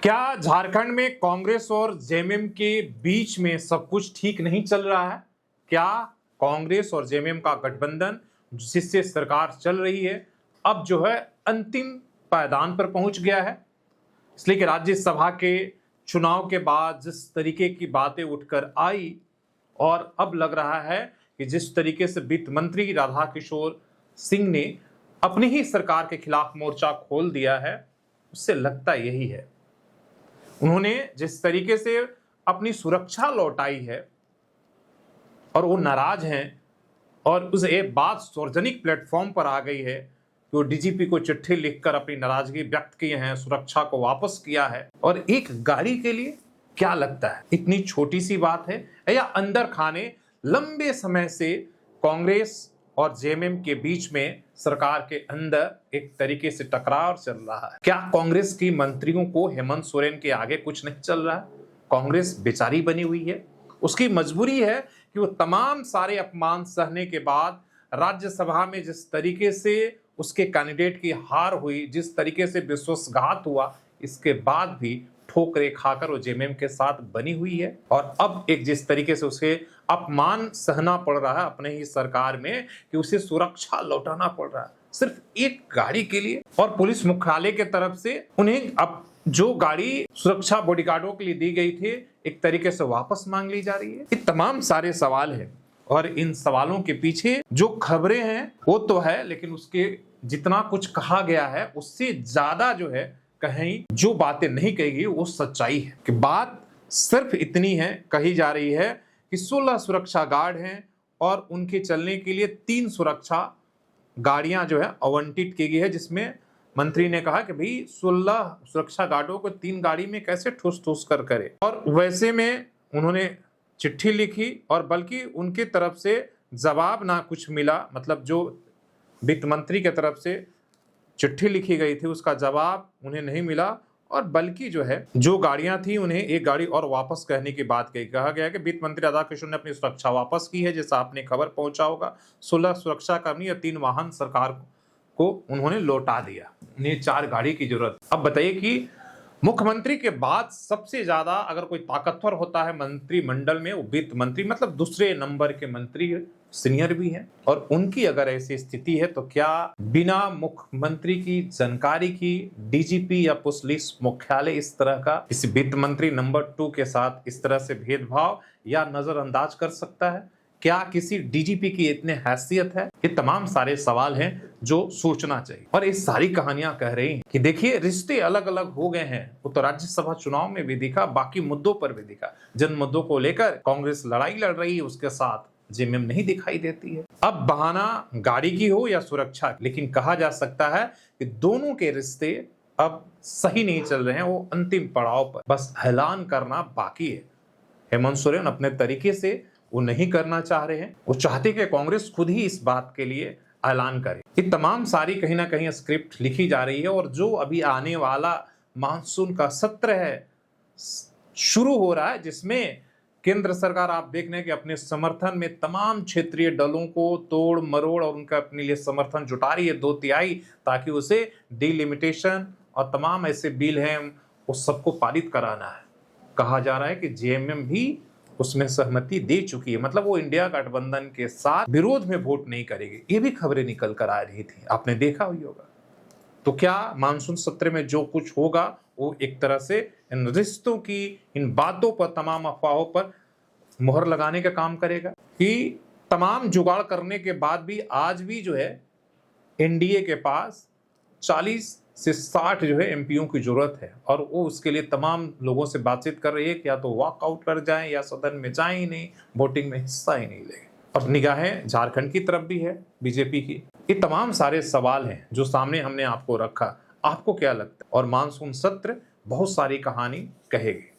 क्या झारखंड में कांग्रेस और जेएमएम के बीच में सब कुछ ठीक नहीं चल रहा है? क्या कांग्रेस और जेएमएम का गठबंधन जिससे सरकार चल रही है अब जो है अंतिम पायदान पर पहुंच गया है? इसलिए कि राज्यसभा के चुनाव के बाद जिस तरीके की बातें उठकर आई और अब लग रहा है कि जिस तरीके से वित्त मंत्री राधाकिशोर सिंह ने अपनी ही सरकार के खिलाफ मोर्चा खोल दिया है, उससे लगता यही है। उन्होंने जिस तरीके से अपनी सुरक्षा लौटाई है और वो नाराज हैं और उस एक बात सार्वजनिक प्लेटफॉर्म पर आ गई है कि वो डीजीपी को चिट्ठी लिखकर अपनी नाराजगी व्यक्त किए हैं, सुरक्षा को वापस किया है। और एक गाड़ी के लिए क्या लगता है इतनी छोटी सी बात है, या अंदर खाने लंबे समय से कांग्रेस और जेएमएम के बीच में सरकार के अंदर एक तरीके से टकराव चल रहा है? क्या कांग्रेस की मंत्रियों को हेमंत सोरेन के आगे कुछ नहीं चल रहा है? कांग्रेस बेचारी बनी हुई है, उसकी मजबूरी है कि वो तमाम सारे अपमान सहने के बाद राज्यसभा में जिस तरीके से उसके कैंडिडेट की हार हुई, जिस तरीके से विश्वासघात हुआ, इसके बाद भी ठोकरें खाकर वो जेएमएम के साथ बनी हुई है। और अब एक जिस तरीके से उसे अपमान सहना पड़ रहा है अपने ही सरकार में कि उसे सुरक्षा लौटाना पड़ रहा है सिर्फ एक गाड़ी के लिए, और पुलिस मुख्यालय के तरफ से उन्हें अब जो गाड़ी सुरक्षा बॉडीगार्डों के लिए दी गई थी एक तरीके से वापस मांग ली जा रही है। ये तमाम सारे सवाल हैं और इन सवालों के पीछे जो खबरें हैं वो तो है, लेकिन उसके जितना कुछ कहा गया है उससे ज्यादा जो है कहीं जो बातें नहीं कही गई वो सच्चाई है। कि बात सिर्फ इतनी है, कही जा रही है कि 16 सुरक्षा गार्ड हैं और उनके चलने के लिए 3 सुरक्षा गाड़ियां जो है आवंटित की गई है, जिसमें मंत्री ने कहा कि भाई 16 सुरक्षा गार्डों को 3 गाड़ी में कैसे ठूस ठूस कर करे। और वैसे में उन्होंने चिट्ठी लिखी और बल्कि उनके तरफ से जवाब ना कुछ मिला, मतलब जो वित्त मंत्री की तरफ से चिट्ठी लिखी गई थी उसका जवाब उन्हें नहीं मिला, और बल्कि जो है जो गाड़ियां थी उन्हें एक गाड़ी और वापस कहने की बात कही। कहा गया कि वित्त मंत्री राधाकिशोर ने अपनी सुरक्षा वापस की है, जैसा आपने खबर पहुंचा होगा। 16 सुरक्षा कर्मी और 3 वाहन सरकार को उन्होंने लौटा दिया, उन्हें 4 गाड़ी की जरूरत। अब बताइए कि मुख्यमंत्री के बाद सबसे ज्यादा अगर कोई ताकतवर होता है मंत्रिमंडल में वो वित्त मंत्री, मतलब दूसरे नंबर के मंत्री सीनियर भी हैं, और उनकी अगर ऐसी स्थिति है तो क्या बिना मुख्यमंत्री की जानकारी की डीजीपी या पुलिस मुख्यालय इस तरह का इस वित्त मंत्री नंबर 2 के साथ इस तरह से भेदभाव या नजरअंदाज कर सकता है? क्या किसी डीजीपी की इतने हैसियत है? ये तमाम सारे सवाल हैं जो सोचना चाहिए। और ये सारी कहानियां कह रही हैं कि देखिए रिश्ते अलग अलग हो गए हैं। वो तो राज्यसभा चुनाव में भी दिखा, बाकी मुद्दों पर भी दिखा। जिन मुद्दों को लेकर कांग्रेस लड़ाई लड़ रही है उसके साथ जेएमएम नहीं दिखाई देती है। अब बहाना गाड़ी की हो या सुरक्षा, लेकिन कहा जा सकता है कि दोनों के रिश्ते अब सही नहीं चल रहे हैं, वो अंतिम पड़ाव पर बस ऐलान करना बाकी है। हेमंत सोरेन अपने तरीके से वो नहीं करना चाह रहे हैं, वो चाहते कि कांग्रेस खुद ही इस बात के लिए ऐलान करे। ये तमाम सारी कहीं ना कहीं स्क्रिप्ट लिखी जा रही है, और जो अभी आने वाला मानसून का सत्र है शुरू हो रहा है, जिसमें केंद्र सरकार आप देख रहे हैं कि अपने समर्थन में तमाम क्षेत्रीय दलों को तोड़ मरोड़ और उनका अपने लिए समर्थन जुटा रही है 2/3, ताकि उसे डिलिमिटेशन और तमाम ऐसे बिल हैं उस सबको पारित कराना है। कहा जा रहा है कि जेएमएम भी उसमें सहमति दे चुकी है, मतलब वो इंडिया गठबंधन के साथ विरोध में वोट नहीं करेगी। ये भी खबरें निकल कर आ रही थी, आपने देखा हुई होगा। तो क्या मानसून सत्र में जो कुछ होगा वो एक तरह से इन रिश्तों की, इन बातों पर, तमाम अफवाहों पर मुहर लगाने का काम करेगा? कि तमाम जुगाड़ करने के बाद भी आज भी जो है एनडीए के पास 40 से 60 जो है एमपीओ की जरूरत है, और वो उसके लिए तमाम लोगों से बातचीत कर रही है कि या तो वॉकआउट कर जाएं या सदन में जाएं ही नहीं, वोटिंग में हिस्सा ही नहीं लेंगे। और निगाहें झारखंड की तरफ भी है बीजेपी की। ये तमाम सारे सवाल हैं जो सामने हमने आपको रखा। आपको क्या लगता है? और मानसून सत्र बहुत सारी कहानी कहेगी।